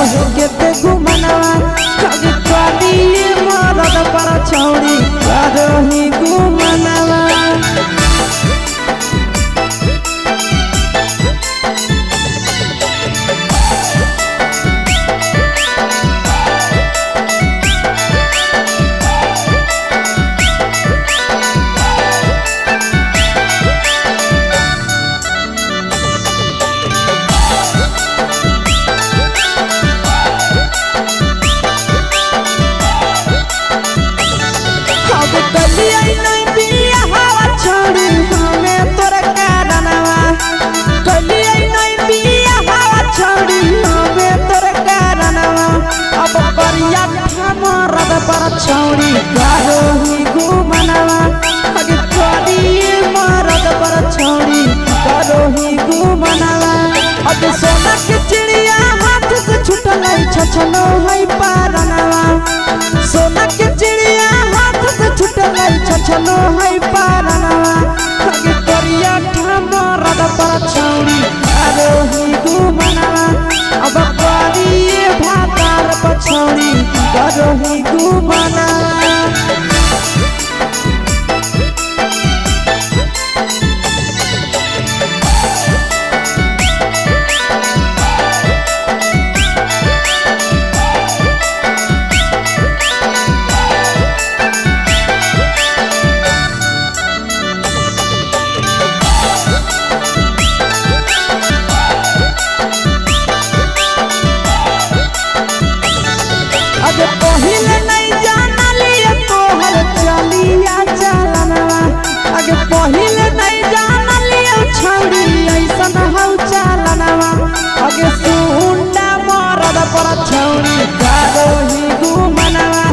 हो के घुमनवा कभी पानी मरद पर छौड़ी करो ही घुमनवा। छौड़ी करो ही घुमनवा अगे पानी मरद पर छौड़ी करो ही घुमनवा। अब सोना के चिड़िया हाथ से छूटल छछनो है पारनवा। सोना के चिड़िया हाथ से छूटल छछनो है पारनवा। अगे करिया मरद पर छौड़ी करो ही घुमनवा। अब पानी भातार पर छौड़ी करो ही घुमनवा। पहिले नहीं जानलिए तोहर चलिया चलनवा। अगे पहिले नहीं जानलिए छौड़ी ऐसन हौ चलनवा। अगे सुंडा मरद पर छौड़ी करो ही घुमनवा।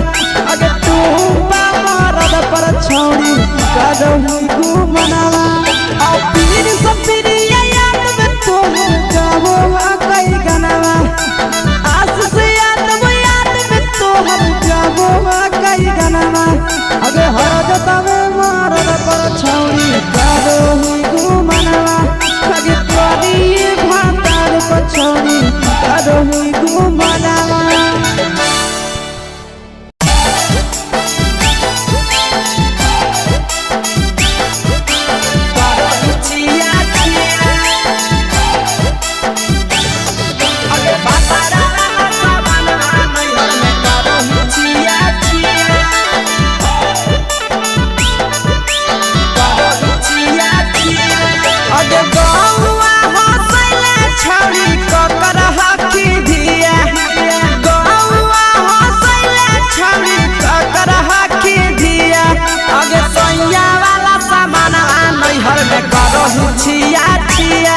अगे टूपा मरद पर छौड़ी करो ही घुमनवा। और पीर सब पीरिया याद में तोहर गावो कई गनवा। आस से कई गनवा। अगे हरद तवे मरद पर छौड़ी करो ही घुमनवा। अगे पानी भातार पर छौड़ी करो ही घुमनवा। छिया छिया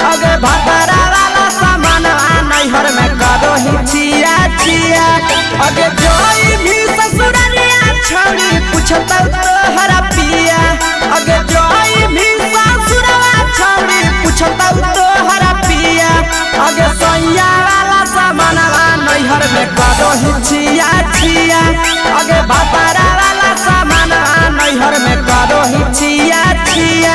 अगे भतरा वाला सामान नैहर में करो ही छिया छिया। अगे जोई भी ससुररिया छौड़ी पूछता तोहरा पिया। अगे जोई भी ससुरवा छौड़ी पूछता तोहरा पिया। अगे सैया वाला सामान नैहर में करो ही छिया छिया। अगे भतरा वाला सामान नैहर में करो ही छिया छिया।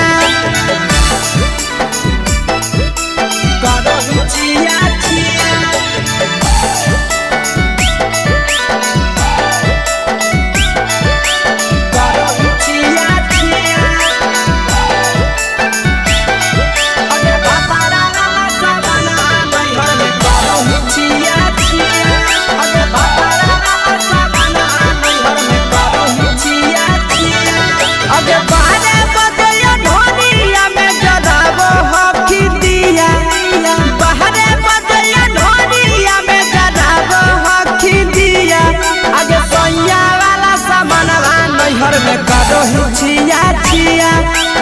छिया छिया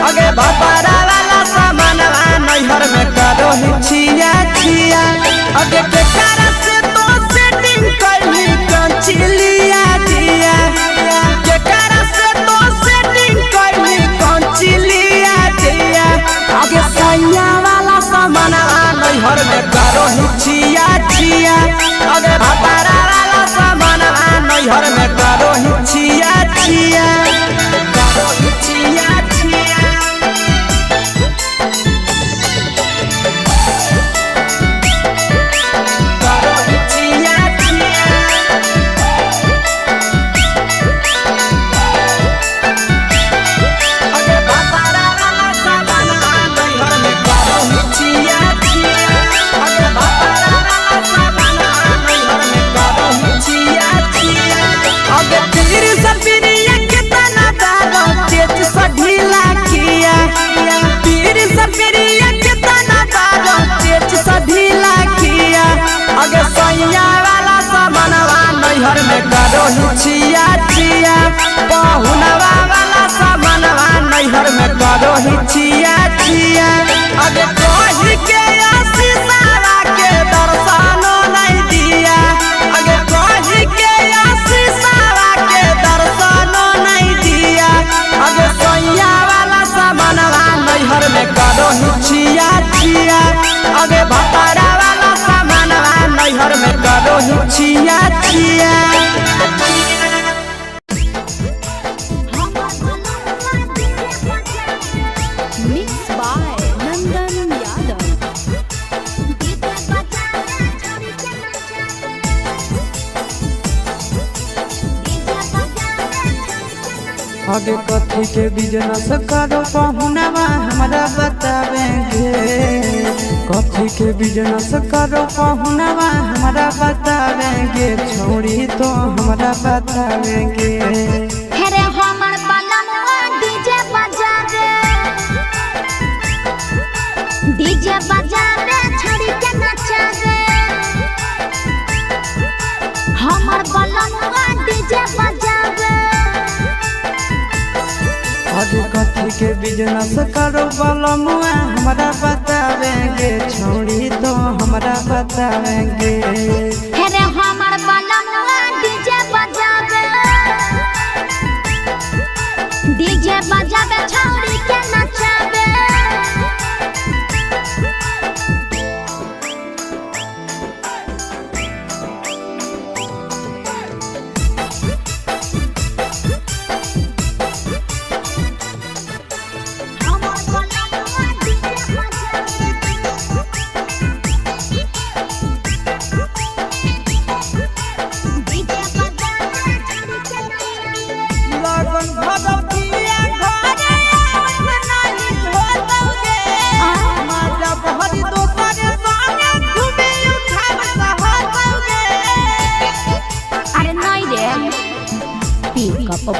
अगे भतरा वाला सामान नैहर में करो ही छिया छिया। अगे के कारण से तो सेटिंग कइली कंचिलिया दिया। के कारण से तो सेटिंग कइली कंचिलिया दिया। अगे सैया वाला सामान नैहर में करो ही छिया छिया। अगे भतरा वाला सामान नैहर में करो ही छिया छिया। छिया छिया नैहर में करो हिचिया चिया पहुनवा वाला सामानवा नैहर में करो हिचिया चिया अगे कही के आशीषवा के दर्शनो नहीं दिया अगे कही के आशीषवा के दर्शनो नहीं दिया अगे सैया वाला सामानवा नैहर में करो हिचिया चिया अगे भतारा वाला सामानवा नैहर में करो हिचिया चिया आगे कथी के बिजनेस करो पहुनवा हमरा बतावेंगे कथी के बिजनेस करो पहुनवा हमरा बतावेंगे छोड़ी तो हमरा बतावेंगे हेरे हमर बलमवा डीजे बजा दे छोड़ी के नचा दे हमर बलमवा डीजे बजा दे आगे कथी के बिजनेस करो बलमुआ हमरा बतावेंगे छोड़ी तो हमरा बतावेंगे हेरे हमर बलमवा डीजे बजा दे छोड़ी के नचा दे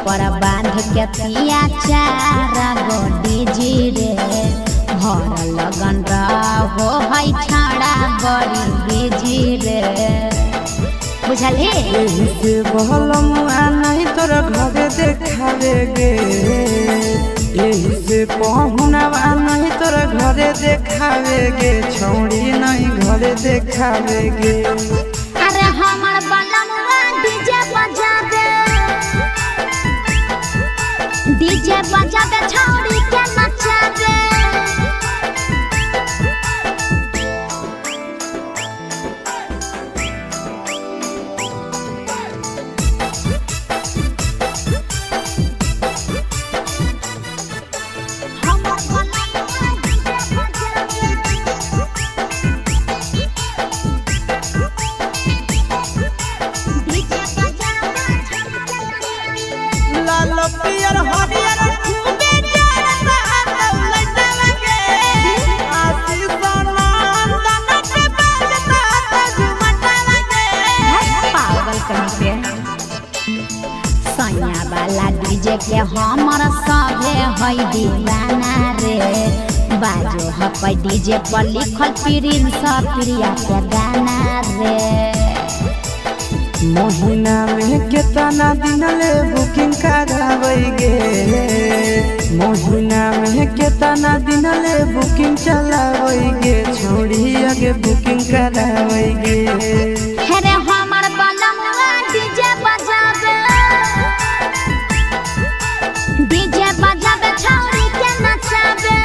पर बांध के पिया चारा गोडी जी रे भर लगन रहो है छाड़ा बड़ी बीजी रे बुझली यही से बलमुआ नहीं तोर घरे देखावेगे यही से पहुनवा नहीं तोर घरे देखावेगे छोड़ी नहीं घरे देखावेगे अरे हमर बलमुआ डीजे बजा दे छोड़ी के नचा दे डीजे के हमर सभे है दीवाना रे बाजो हपै डीजे पर लिखल प्रिंस प्रिया के गाना रे महीना में कितना दिन ले बुकिंग करावेगे महीना में कितना दिन ले बुकिंग चलावेगे छोड़ी आगे बुकिंग करावेगे हेरे हमर बलमवा डीजे बजा दे छोड़ी के नचा दे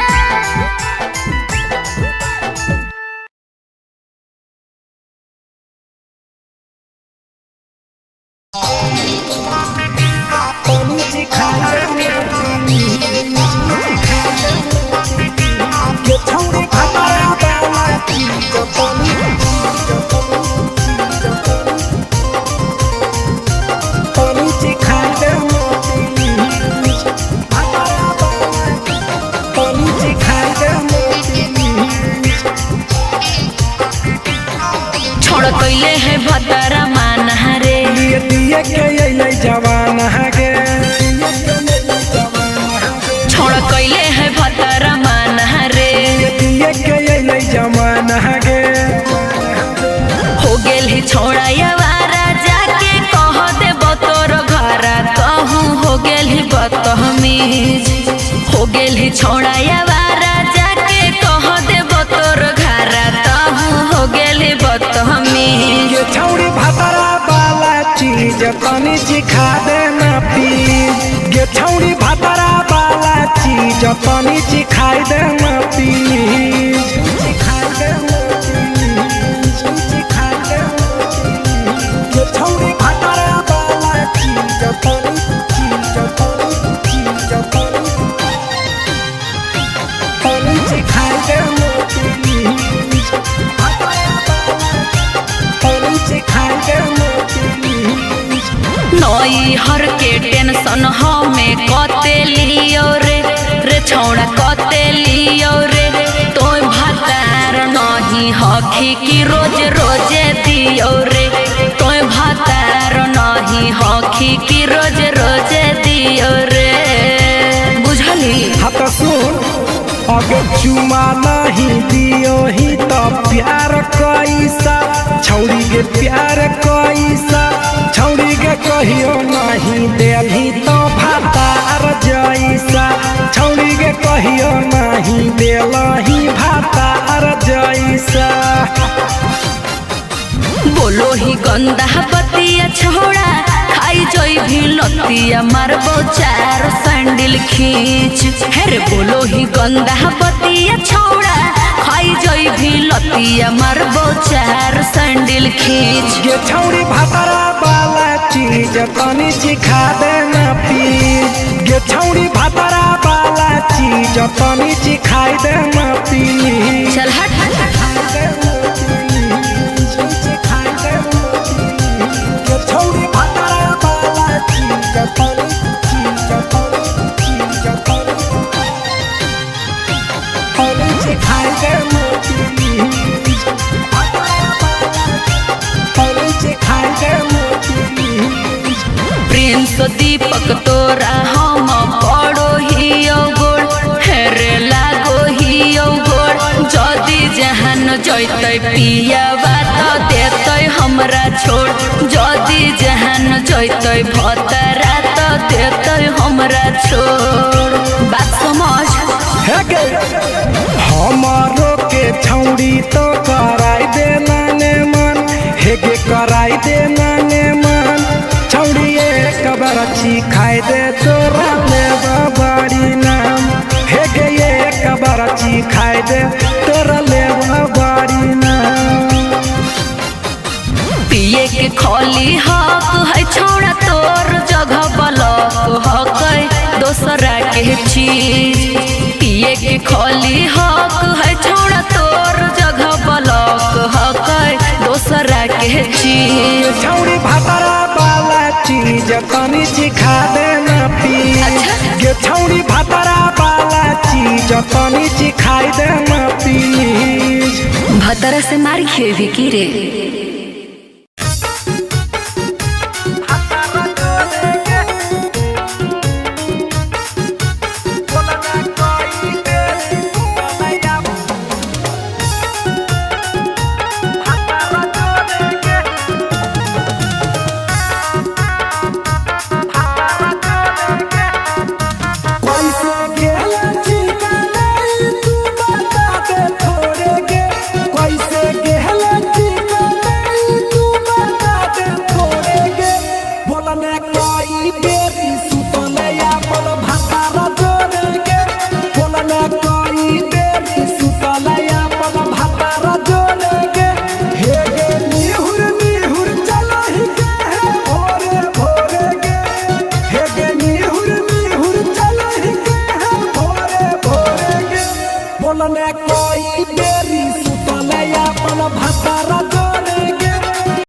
छोड़ी हो गेल ही छोड़ाया वारा जाके कह देबो तोर घरा तहु हो गेल ही बदतमीज ये छौड़ी भातारा वाला चीज तनी चिखा देना प्लीज ये छौड़ी भातारा वाला चीज तनी चिखाई देना प्लीज चिखाई देना प्लीज चिखाई देना प्लीज ये छौड़ी भातारा वाला चीज तनी चिखाई देना प्लीज तनी चिखाई देना प्लीज नई हर के टेंशन हमें कते लियो रे छौड़ा कते लियो रे तोय भातार नहीं हखी की रोज रोजे दियो रे तोय भातार नहीं हखी की रोज रोजे दियो रे बुझली। हाँ तो सुन अगर चुमा नहीं दियो ही तो प्यार कैसा छौड़ी के प्यार कैसा छौड़ी के कहियो नहीं देली तो भातार जैसा छौड़ी के कहियो नहीं देलही भातार जैसा। बोलो ही गंदा बतिया छोड़ा खाई जोई भी लतिया मारबो चार सैंडल खींच हेरे बोलो ही गंदा बतिया छोड़ा खाई जोई भी लतिया मारबो चार सैंडल खींच ये छौड़ी भातारा वाला चीज तनी चिखा देना प्लीज ये छौड़ी भातारा वाला चीज तनी चिखाई देना प्लीज चल हट छौड़ी भातारा वाला चीज तनी चिखाई देना प्लीज तनी चिखाई देना प्लीज। प्रिंस दीपक तोरा हम पड़ो ही गोड़ हेरे लागो ही गोड़ जदी जहान जैतै पिया बात देतै हमरा छोड़ जदी जहान जैतै भतरा तो देतै हमरा छोड़ बात समझ हमारो के छौड़ी तो कराई देना ने मन हेगे कराई देना ने मन छौड़ी एक बरछी खाई दे तोरा ले बड़ी नाम हेगे एक बरछी खाई दे तोरा ले बड़ी नाम। पिए के खोली हक है छोड़ा तोर जगह बलक हक दोसरा के चीज पिए के खोली हक है छोड़ा तोर जगह बलक हक दोसरा के चीज छौड़ी भातारा वाला चीज तनी चिखा देना प्लीज ये छौड़ी भातारा वाला चीज तनी चिखाई देना प्लीज। भतरा से मार खेबी की रे।